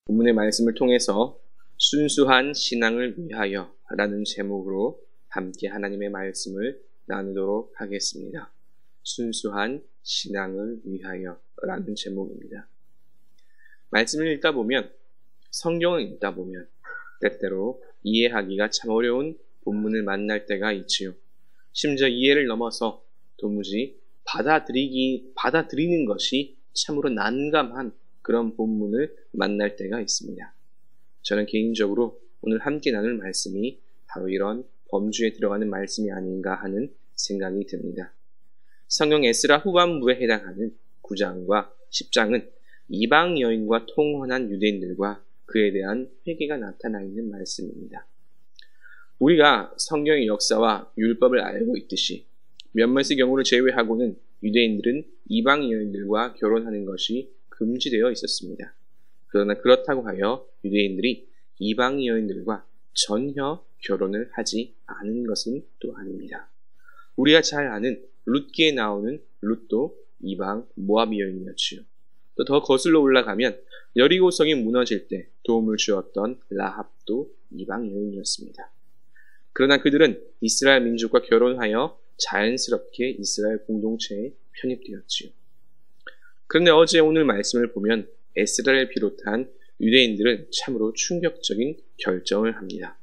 본문의 말씀을 통해서 순수한 신앙을 위하여 라는 제목으로 함께 하나님의 말씀을 나누도록 하겠습니다. 순수한 신앙을 위하여 라는 제목입니다. 말씀을 읽다 보면, 성경을 읽다 보면 때때로 이해하기가 참 어려운 본문을 만날 때가 있지요. 심지어 이해를 넘어서 도무지 받아들이는 것이 참으로 난감한 그런 본문을 만날 때가 있습니다. 저는 개인적으로 오늘 함께 나눌 말씀이 바로 이런 범주에 들어가는 말씀이 아닌가 하는 생각이 듭니다. 성경 에스라 후반부에 해당하는 9장과 10장은 이방 여인과 통혼한 유대인들과 그에 대한 회개가 나타나 있는 말씀입니다. 우리가 성경의 역사와 율법을 알고 있듯이 몇몇의 경우를 제외하고는 유대인들은 이방 여인들과 결혼하는 것이 금지되어 있었습니다. 그러나 그렇다고 하여 유대인들이 이방 여인들과 전혀 결혼을 하지 않은 것은 또 아닙니다. 우리가 잘 아는 룻기에 나오는 룻도 이방 모압 여인이었지요. 또 더 거슬러 올라가면 여리고성이 무너질 때 도움을 주었던 라합도 이방 여인이었습니다. 그러나 그들은 이스라엘 민족과 결혼하여 자연스럽게 이스라엘 공동체에 편입되었지요. 그런데 어제 오늘 말씀을 보면 에스라를 비롯한 유대인들은 참으로 충격적인 결정을 합니다.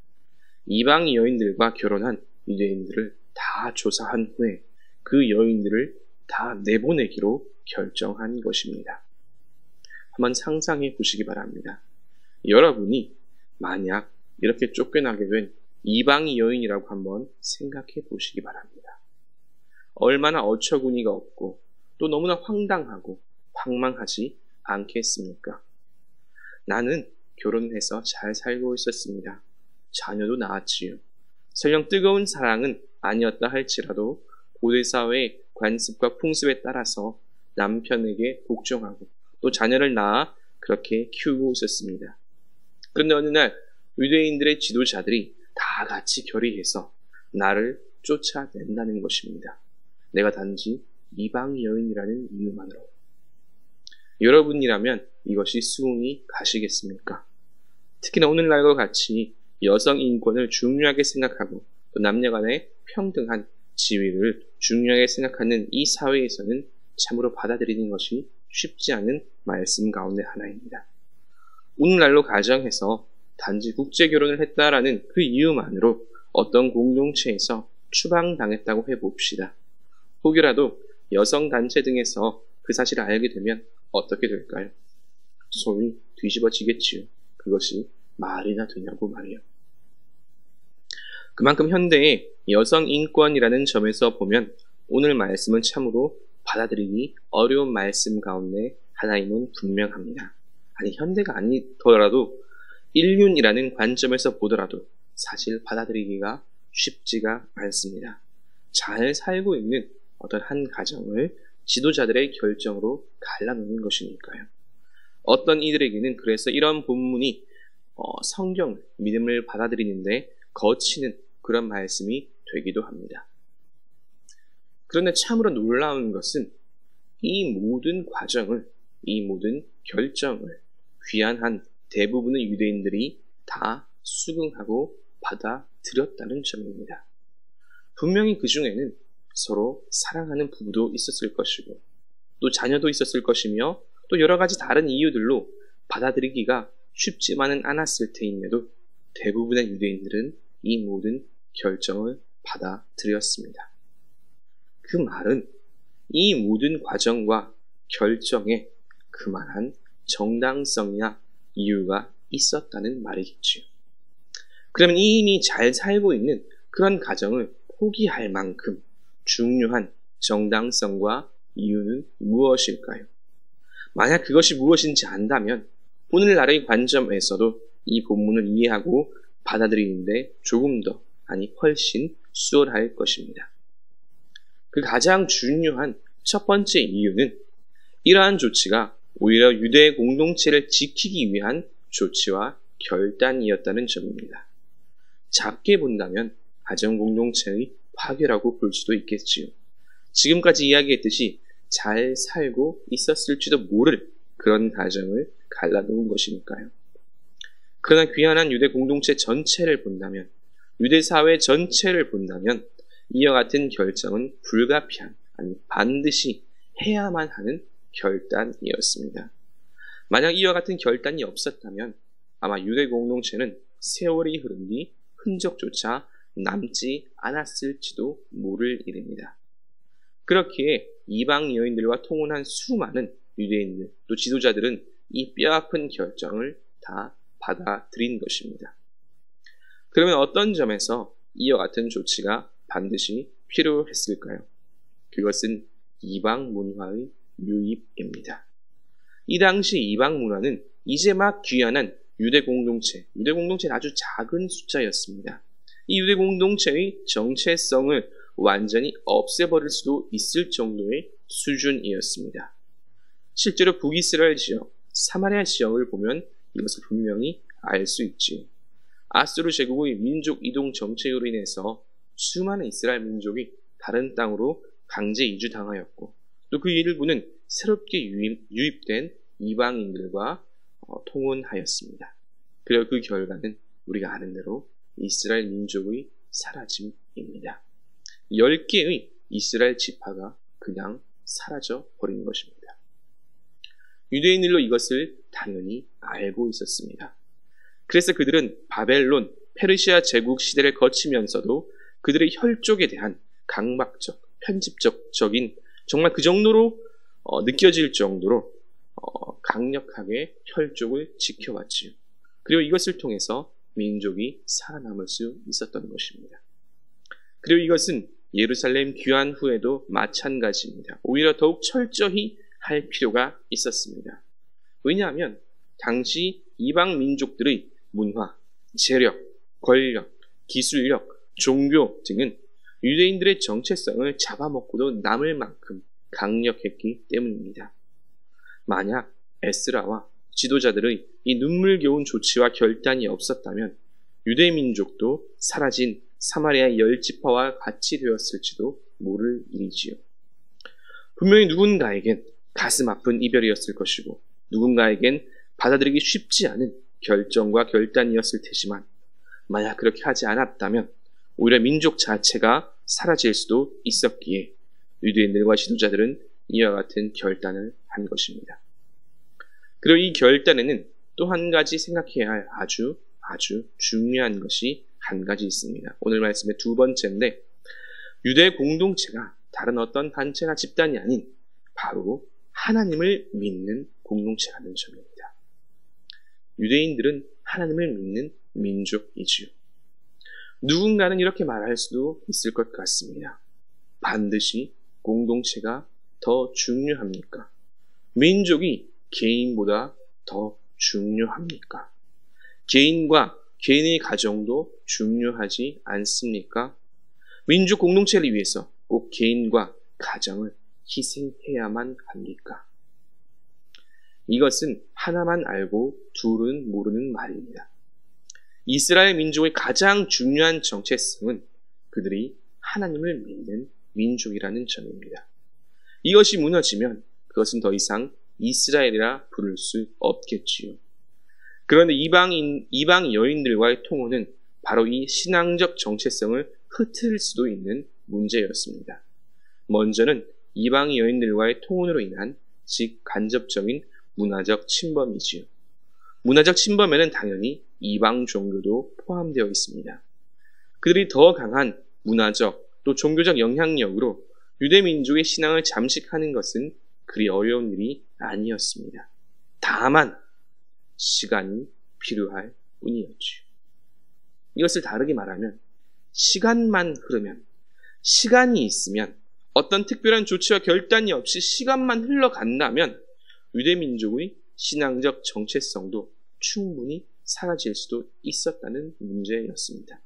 이방 여인들과 결혼한 유대인들을 다 조사한 후에 그 여인들을 다 내보내기로 결정한 것입니다. 한번 상상해 보시기 바랍니다. 여러분이 만약 이렇게 쫓겨나게 된 이방 여인이라고 한번 생각해 보시기 바랍니다. 얼마나 어처구니가 없고 또 너무나 황당하고 황망하지 않겠습니까? 나는 결혼해서 잘 살고 있었습니다. 자녀도 낳았지요. 설령 뜨거운 사랑은 아니었다 할지라도 고대사회의 관습과 풍습에 따라서 남편에게 복종하고 또 자녀를 낳아 그렇게 키우고 있었습니다. 그런데 어느 날 유대인들의 지도자들이 다 같이 결의해서 나를 쫓아낸다는 것입니다. 내가 단지 이방 여인이라는 이유만으로. 여러분이라면 이것이 수긍이 가시겠습니까? 특히나 오늘날과 같이 여성 인권을 중요하게 생각하고 또 남녀 간의 평등한 지위를 중요하게 생각하는 이 사회에서는 참으로 받아들이는 것이 쉽지 않은 말씀 가운데 하나입니다. 오늘날로 가정해서 단지 국제결혼을 했다라는 그 이유만으로 어떤 공동체에서 추방당했다고 해봅시다. 혹여라도 여성단체 등에서 그 사실을 알게 되면 어떻게 될까요? 소위 뒤집어지겠지요. 그것이 말이나 되냐고 말이요. 그만큼 현대의 여성인권이라는 점에서 보면 오늘 말씀은 참으로 받아들이기 어려운 말씀 가운데 하나임은 분명합니다. 아니, 현대가 아니더라도 인륜이라는 관점에서 보더라도 사실 받아들이기가 쉽지가 않습니다. 잘 살고 있는 어떤 한 가정을 지도자들의 결정으로 갈라놓는 것이니까요. 어떤 이들에게는 그래서 이런 본문이 성경, 믿음을 받아들이는데 거치는 그런 말씀이 되기도 합니다. 그런데 참으로 놀라운 것은 이 모든 과정을, 이 모든 결정을 귀한 대부분의 유대인들이 다 수긍하고 받아들였다는 점입니다. 분명히 그 중에는 서로 사랑하는 부부도 있었을 것이고 또 자녀도 있었을 것이며 또 여러 가지 다른 이유들로 받아들이기가 쉽지만은 않았을 테임에도 대부분의 유대인들은 이 모든 결정을 받아들였습니다. 그 말은 이 모든 과정과 결정에 그만한 정당성이나 이유가 있었다는 말이겠지요. 그러면 이미 잘 살고 있는 그런 가정을 포기할 만큼 중요한 정당성과 이유는 무엇일까요? 만약 그것이 무엇인지 안다면 오늘날의 관점에서도 이 본문을 이해하고 받아들이는데 조금 더, 아니 훨씬 수월할 것입니다. 그 가장 중요한 첫 번째 이유는 이러한 조치가 오히려 유대 공동체를 지키기 위한 조치와 결단이었다는 점입니다. 작게 본다면 가정 공동체의 파괴라고 볼 수도 있겠지요. 지금까지 이야기했듯이 잘 살고 있었을지도 모를 그런 가정을 갈라놓은 것이니까요. 그러나 귀환한 유대 공동체 전체를 본다면, 유대 사회 전체를 본다면 이와 같은 결정은 불가피한, 아니 반드시 해야만 하는 결단이었습니다. 만약 이와 같은 결단이 없었다면 아마 유대 공동체는 세월이 흐른 뒤 흔적조차 남지 않았을지도 모를 일입니다. 그렇기에 이방 여인들과 통혼한 수많은 유대인들, 또 지도자들은 이 뼈아픈 결정을 다 받아들인 것입니다. 그러면 어떤 점에서 이와 같은 조치가 반드시 필요했을까요? 그것은 이방 문화의 유입입니다. 이 당시 이방 문화는 이제 막 귀환한 유대 공동체는 아주 작은 숫자였습니다. 이 유대 공동체의 정체성을 완전히 없애버릴 수도 있을 정도의 수준이었습니다. 실제로 북이스라엘 지역, 사마리아 지역을 보면 이것을 분명히 알 수 있지요. 아수르 제국의 민족 이동 정책으로 인해서 수많은 이스라엘 민족이 다른 땅으로 강제 이주당하였고, 또 그 일부는 새롭게 유입된 이방인들과 통혼하였습니다. 그리고 그 결과는 우리가 아는 대로 이스라엘 민족의 사라짐입니다. 10개의 이스라엘 지파가 그냥 사라져 버린 것입니다. 유대인들로 이것을 당연히 알고 있었습니다. 그래서 그들은 바벨론, 페르시아 제국 시대를 거치면서도 그들의 혈족에 대한 강박적, 편집적인 정말 그 정도로 느껴질 정도로 강력하게 혈족을 지켜왔지요. 그리고 이것을 통해서 민족이 살아남을 수 있었던 것입니다. 그리고 이것은 예루살렘 귀환 후에도 마찬가지입니다. 오히려 더욱 철저히 할 필요가 있었습니다. 왜냐하면 당시 이방 민족들의 문화, 재력, 권력, 기술력, 종교 등은 유대인들의 정체성을 잡아먹고도 남을 만큼 강력했기 때문입니다. 만약 에스라와 지도자들의 이 눈물겨운 조치와 결단이 없었다면 유대 민족도 사라진 사마리아의 10지파와 같이 되었을지도 모를 일이지요. 분명히 누군가에겐 가슴 아픈 이별이었을 것이고 누군가에겐 받아들이기 쉽지 않은 결정과 결단이었을 테지만 만약 그렇게 하지 않았다면 오히려 민족 자체가 사라질 수도 있었기에 유대인들과 지도자들은 이와 같은 결단을 한 것입니다. 그리고 이 결단에는 또 한 가지 생각해야 할 아주 중요한 것이 한 가지 있습니다. 오늘 말씀의 두 번째인데 유대 공동체가 다른 어떤 단체나 집단이 아닌 바로 하나님을 믿는 공동체라는 점입니다. 유대인들은 하나님을 믿는 민족이지요. 누군가는 이렇게 말할 수도 있을 것 같습니다. 반드시 공동체가 더 중요합니까? 민족이 개인보다 더 중요합니까? 개인과 개인의 가정도 중요하지 않습니까? 민족 공동체를 위해서 꼭 개인과 가정을 희생해야만 합니까? 이것은 하나만 알고 둘은 모르는 말입니다. 이스라엘 민족의 가장 중요한 정체성은 그들이 하나님을 믿는 민족이라는 점입니다. 이것이 무너지면 그것은 더 이상 이스라엘이라 부를 수 없겠지요. 그런데 이방 여인들과의 통혼은 바로 이 신앙적 정체성을 흐트릴 수도 있는 문제였습니다. 먼저는 이방 여인들과의 통혼으로 인한 간접적인 문화적 침범이지요. 문화적 침범에는 당연히 이방 종교도 포함되어 있습니다. 그들이 더 강한 문화적 또 종교적 영향력으로 유대 민족의 신앙을 잠식하는 것은 그리 어려운 일이 아니었습니다. 다만 시간이 필요할 뿐이었죠. 이것을 다르게 말하면 시간만 흐르면, 시간이 있으면, 어떤 특별한 조치와 결단이 없이 시간만 흘러간다면 유대 민족의 신앙적 정체성도 충분히 사라질 수도 있었다는 문제였습니다.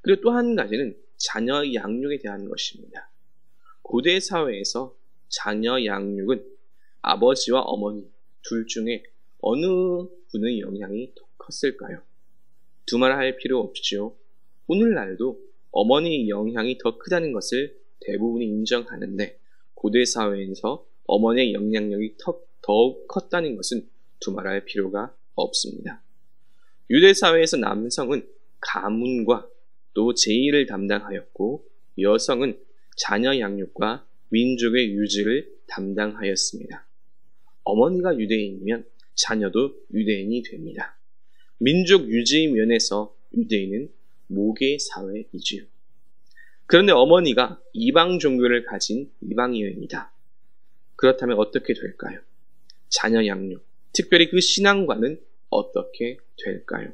그리고 또 한 가지는 자녀 양육에 대한 것입니다. 고대 사회에서 자녀 양육은 아버지와 어머니 둘 중에 어느 분의 영향이 더 컸을까요? 두말할 필요 없지요. 오늘날도 어머니의 영향이 더 크다는 것을 대부분이 인정하는데 고대 사회에서 어머니의 영향력이 더욱 컸다는 것은 두말할 필요가 없습니다. 유대 사회에서 남성은 가문과 또 제의를 담당하였고 여성은 자녀 양육과 민족의 유지를 담당하였습니다. 어머니가 유대인이면 자녀도 유대인이 됩니다. 민족 유지의 면에서 유대인은 모계 사회이지요. 그런데 어머니가 이방 종교를 가진 이방인입니다. 그렇다면 어떻게 될까요? 자녀 양육, 특별히 그 신앙과는 어떻게 될까요?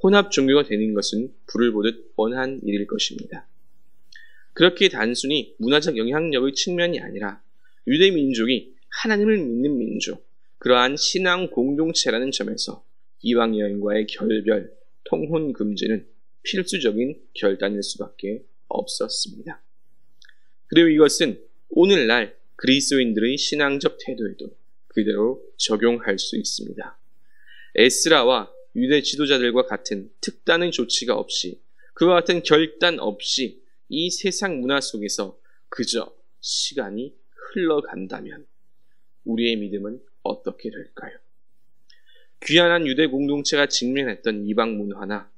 혼합 종교가 되는 것은 불을 보듯 뻔한 일일 것입니다. 그렇게 단순히 문화적 영향력의 측면이 아니라 유대 민족이 하나님을 믿는 민족, 그러한 신앙 공동체라는 점에서 이방 여인과의 결별, 통혼 금지는 필수적인 결단일 수밖에 없었습니다. 그리고 이것은 오늘날 그리스도인들의 신앙적 태도에도 그대로 적용할 수 있습니다. 에스라와 유대 지도자들과 같은 특단의 조치가 없이, 그와 같은 결단 없이 이 세상 문화 속에서 그저 시간이 흘러간다면 우리의 믿음은 어떻게 될까요? 귀환한 유대 공동체가 직면했던 이방 문화나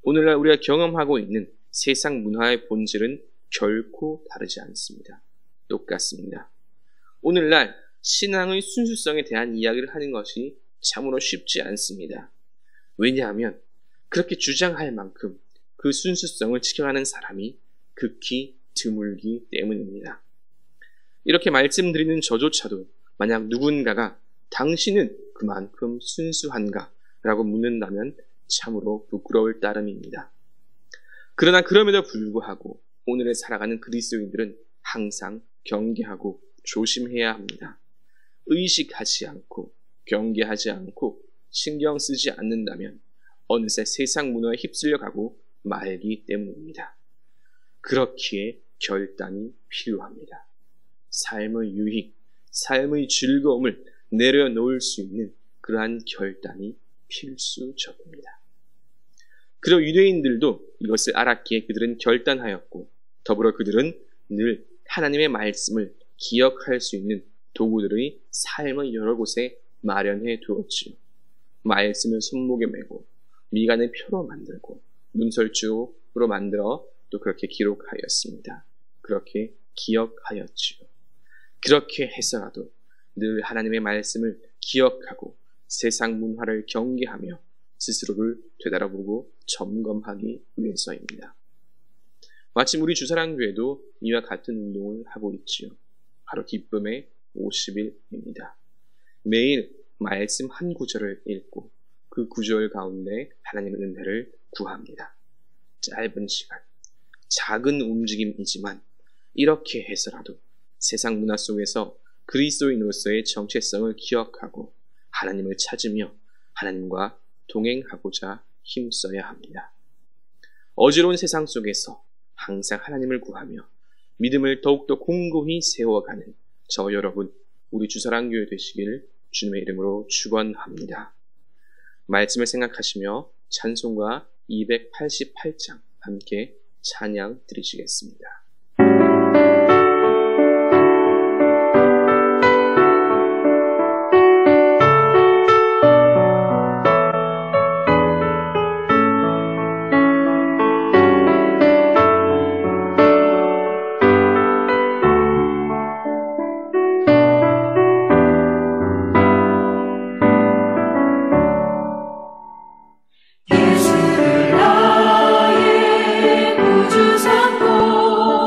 오늘날 우리가 경험하고 있는 세상 문화의 본질은 결코 다르지 않습니다. 똑같습니다. 오늘날 신앙의 순수성에 대한 이야기를 하는 것이 참으로 쉽지 않습니다. 왜냐하면 그렇게 주장할 만큼 그 순수성을 지켜가는 사람이 극히 드물기 때문입니다. 이렇게 말씀드리는 저조차도 만약 누군가가 당신은 그만큼 순수한가? 라고 묻는다면 참으로 부끄러울 따름입니다. 그러나 그럼에도 불구하고 오늘을 살아가는 그리스도인들은 항상 경계하고 조심해야 합니다. 의식하지 않고 경계하지 않고 신경 쓰지 않는다면 어느새 세상 문화에 휩쓸려 가고 말기 때문입니다. 그렇기에 결단이 필요합니다. 삶의 유익, 삶의 즐거움을 내려놓을 수 있는 그러한 결단이 필수적입니다. 그리고 유대인들도 이것을 알았기에 그들은 결단하였고 더불어 그들은 늘 하나님의 말씀을 기억할 수 있는 도구들의 삶의 여러 곳에 마련해 두었지요. 말씀을 손목에 메고 미간을 표로 만들고 문설주로 만들어 또 그렇게 기록하였습니다. 그렇게 기억하였지요. 그렇게 해서라도 늘 하나님의 말씀을 기억하고 세상 문화를 경계하며 스스로를 되돌아보고 점검하기 위해서입니다. 마침 우리 주사랑교회도 이와 같은 운동을 하고 있지요. 바로 기쁨의 50일입니다. 매일 말씀 한 구절을 읽고 그 구절 가운데 하나님의 은혜를 구합니다. 짧은 시간, 작은 움직임이지만 이렇게 해서라도 세상 문화 속에서 그리스도인으로서의 정체성을 기억하고 하나님을 찾으며 하나님과 동행하고자 힘써야 합니다. 어지러운 세상 속에서 항상 하나님을 구하며 믿음을 더욱더 공고히 세워가는 저 여러분, 우리 주사랑교회 되시길 주님의 이름으로 축원합니다. 말씀을 생각하시며 찬송가 288장 함께 찬양 드리시겠습니다. 예수를 나의 구주 삼고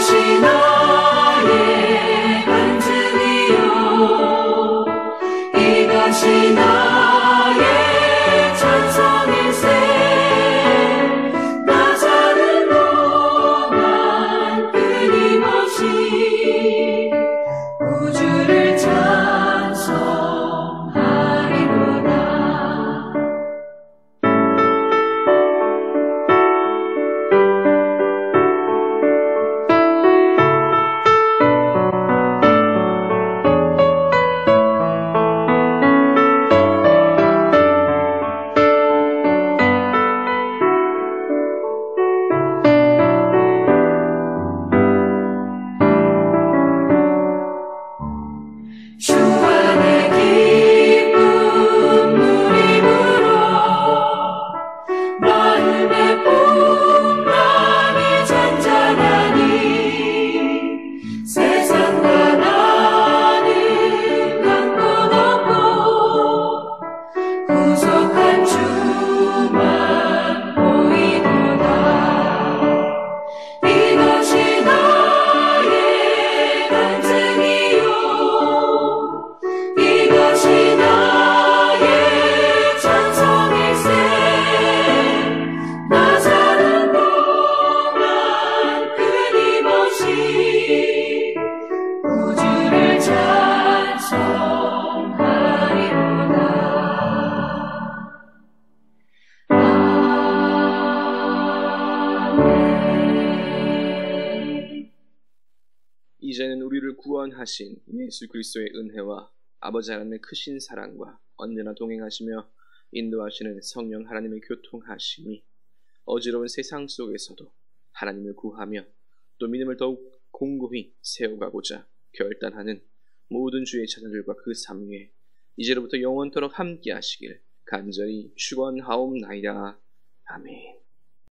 이것이 나의 간증이요 이것이 나의 찬송일세 나 사는 동안 끊임없이 우주를 찬송하리로다. 주 안에 기쁨 물이 불어 마음의 풍랑이 잔잔하니 세상과 나는 간 곳 없고 구속한 주만 보이도다. 이것이 나의 간증이요 이것이 나의 찬송일세 나 사는 동안 끊임없이 우주를 찬송하리로다. 아멘. 이제는 우리를 구원하신 예수 그리스도의 은혜와 아버지 하나님의 크신 사랑과 언제나 동행하시며 인도하시는 성령 하나님의 교통하심이 어지러운 세상 속에서도 하나님을 구하며 또 믿음을 더욱 공고히 세워가고자 결단하는 모든 주의 자녀들과 그 삶에 이제로부터 영원토록 함께 하시길 간절히 축원하옵나이다. 아멘.